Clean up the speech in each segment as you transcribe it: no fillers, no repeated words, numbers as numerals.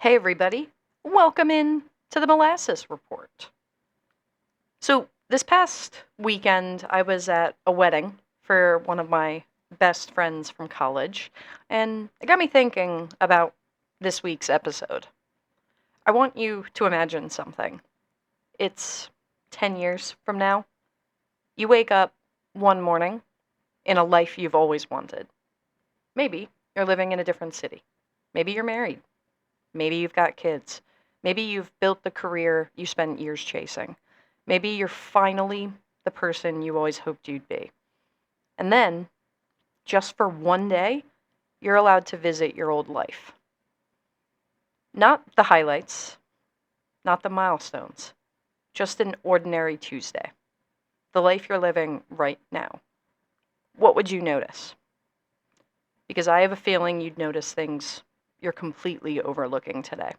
Hey everybody, welcome in to the Molasses Report. So, this past weekend, I was at a wedding for one of my best friends from college, and it got me thinking about this week's episode. I want you to imagine something. It's 10 years from now. You wake up one morning in a life you've always wanted. Maybe you're living in a different city. Maybe you're married. Maybe you've got kids. Maybe you've built the career you spent years chasing. Maybe you're finally the person you always hoped you'd be. And then, just for one day, you're allowed to visit your old life. Not the highlights, not the milestones, just an ordinary Tuesday. The life you're living right now. What would you notice? Because I have a feeling you'd notice things you're completely overlooking today.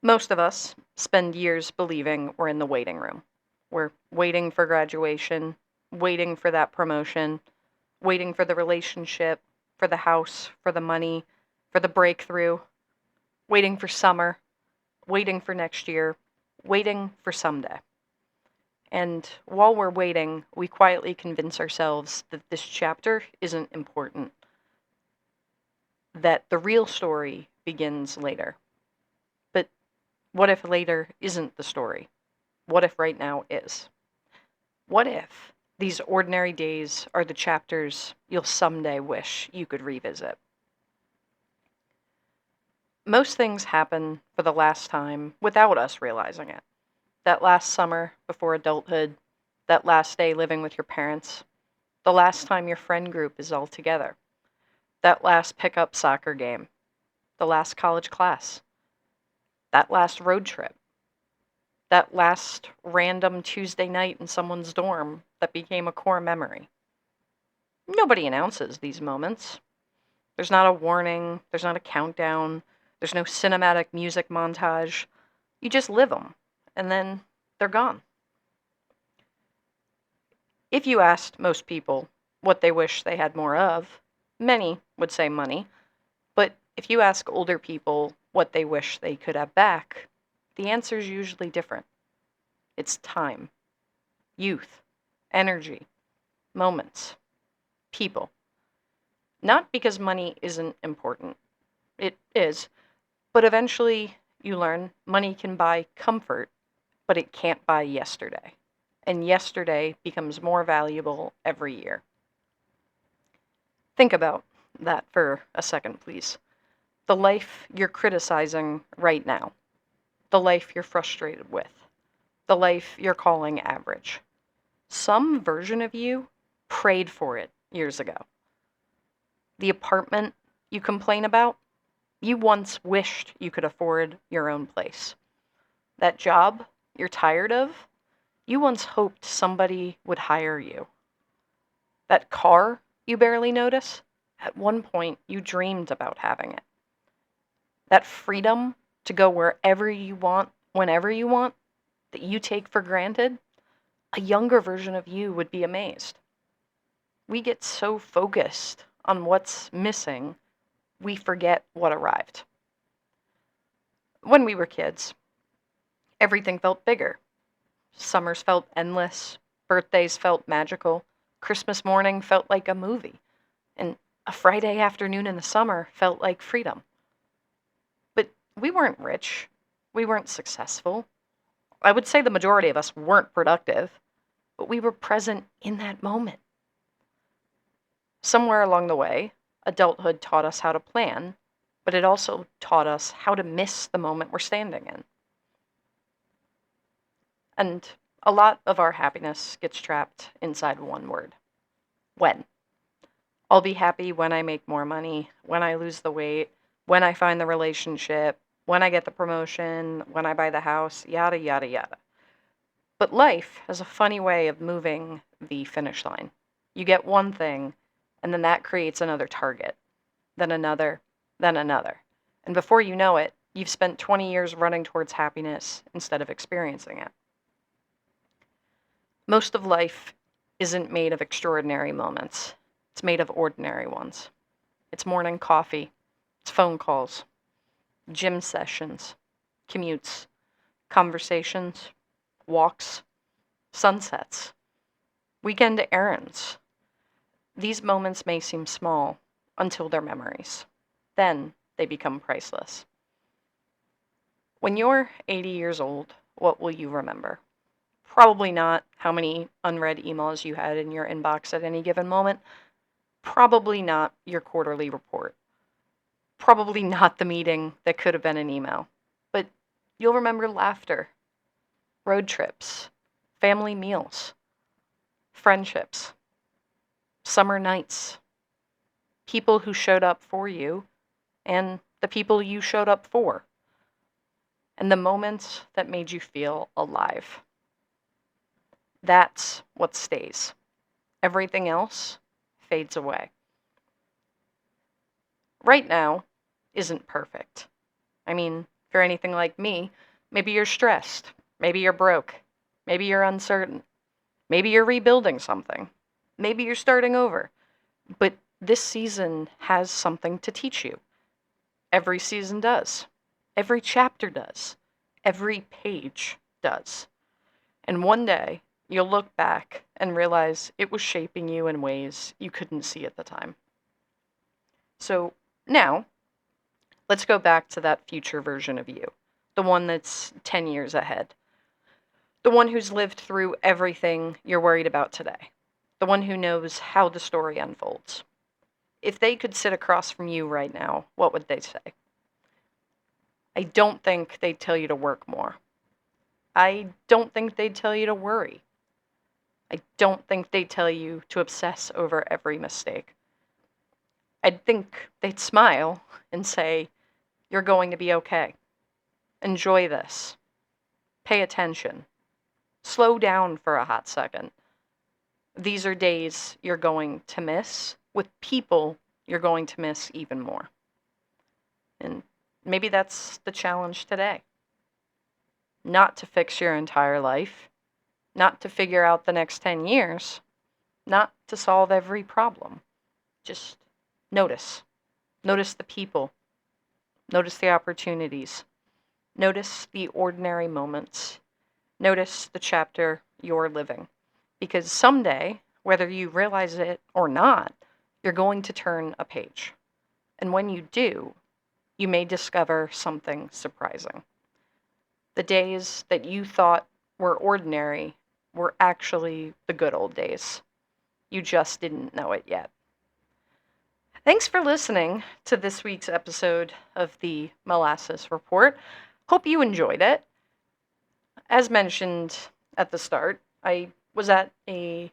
Most of us spend years believing we're in the waiting room. We're waiting for graduation, waiting for that promotion, waiting for the relationship, for the house, for the money, for the breakthrough, waiting for summer, waiting for next year, waiting for someday. And while we're waiting, we quietly convince ourselves that this chapter isn't important, that the real story begins later. But what if later isn't the story? What if right now is? What if these ordinary days are the chapters you'll someday wish you could revisit? Most things happen for the last time without us realizing it. That last summer before adulthood, that last day living with your parents, the last time your friend group is all together, that last pickup soccer game, the last college class, that last road trip, that last random Tuesday night in someone's dorm that became a core memory. Nobody announces these moments. There's not a warning, there's not a countdown, there's no cinematic music montage. You just live them, and then they're gone. If you asked most people what they wish they had more of, many would say money. But if you ask older people what they wish they could have back, the answer is usually different. It's time, youth, energy, moments, people. Not because money isn't important. It is. But eventually you learn money can buy comfort, but it can't buy yesterday. And yesterday becomes more valuable every year. Think about that for a second, please. The life you're criticizing right now. The life you're frustrated with. The life you're calling average. Some version of you prayed for it years ago. The apartment you complain about, you once wished you could afford your own place. That job you're tired of, you once hoped somebody would hire you. That car you barely notice, at one point you dreamed about having it. That freedom to go wherever you want, whenever you want, that you take for granted, a younger version of you would be amazed. We get so focused on what's missing, we forget what arrived. When we were kids, everything felt bigger. Summers felt endless, birthdays felt magical, Christmas morning felt like a movie, and a Friday afternoon in the summer felt like freedom. But we weren't rich, we weren't successful. I would say the majority of us weren't productive, but we were present in that moment. Somewhere along the way, adulthood taught us how to plan, but it also taught us how to miss the moment we're standing in. And a lot of our happiness gets trapped inside one word: when. I'll be happy when I make more money, when I lose the weight, when I find the relationship, when I get the promotion, when I buy the house, yada, yada, yada. But life has a funny way of moving the finish line. You get one thing, and then that creates another target, then another, then another. And before you know it, you've spent 20 years running towards happiness instead of experiencing it. Most of life isn't made of extraordinary moments. It's made of ordinary ones. It's morning coffee. It's phone calls. gym sessions, commutes, conversations, walks, sunsets, weekend errands. These moments may seem small until they're memories. Then they become priceless. When you're 80 years old, what will you remember? Probably not how many unread emails you had in your inbox at any given moment. Probably not your quarterly report. Probably not the meeting that could have been an email. But you'll remember laughter, road trips, family meals, friendships, summer nights, people who showed up for you, and the people you showed up for, and the moments that made you feel alive. That's what stays. Everything else fades away. Right now isn't perfect. I mean, if you're anything like me, maybe you're stressed, maybe you're broke, maybe you're uncertain, maybe you're rebuilding something, maybe you're starting over. But this season has something to teach you. Every season does. Every chapter does. Every page does. And one day, you'll look back and realize it was shaping you in ways you couldn't see at the time. So now, let's go back to that future version of you, the one that's 10 years ahead, the one who's lived through everything you're worried about today, the one who knows how the story unfolds. If they could sit across from you right now, what would they say? I don't think they'd tell you to work more. I don't think they'd tell you to worry. I don't think they'd tell you to obsess over every mistake. I'd think they'd smile and say, you're going to be okay. Enjoy this. Pay attention. Slow down for a hot second. These are days you're going to miss with people you're going to miss even more. And maybe that's the challenge today. Not to fix your entire life, not to figure out the next 10 years, not to solve every problem. Just notice. Notice the people. Notice the opportunities. Notice the ordinary moments. Notice the chapter you're living. Because someday, whether you realize it or not, you're going to turn a page. And when you do, you may discover something surprising. The days that you thought were ordinary were actually the good old days. You just didn't know it yet. Thanks for listening to this week's episode of the Molasses Report. Hope you enjoyed it. As mentioned at the start, I was at a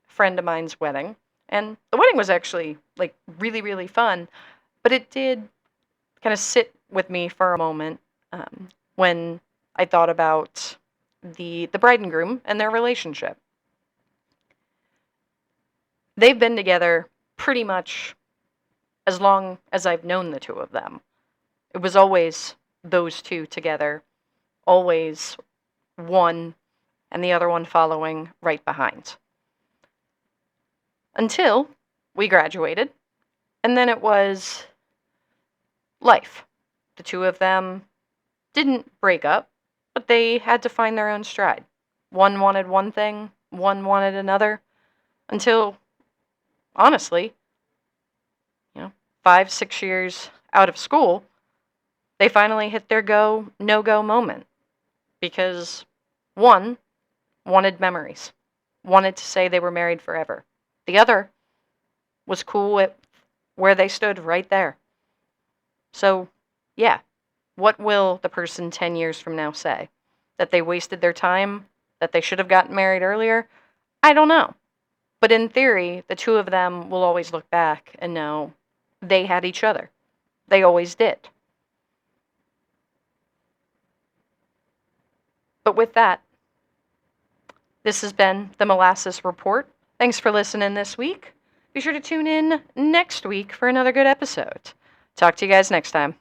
friend of mine's wedding, and the wedding was actually really, really fun, but it did kind of sit with me for a moment when I thought about the bride and groom and their relationship. They've been together pretty much as long as I've known the two of them. It was always those two together, always one and the other one following right behind. Until we graduated, and then it was life. The two of them didn't break up, but they had to find their own stride. One wanted one thing, one wanted another, until, honestly, 5-6 years out of school, they finally hit their go, no-go moment. Because one wanted memories, wanted to say they were married forever. The other was cool with where they stood right there. So, yeah, what will the person 10 years from now say? That they wasted their time? That they should have gotten married earlier? I don't know. But in theory, the two of them will always look back and know they had each other. They always did. But with that, this has been the Molasses Report. Thanks for listening this week. Be sure to tune in next week for another good episode. Talk to you guys next time.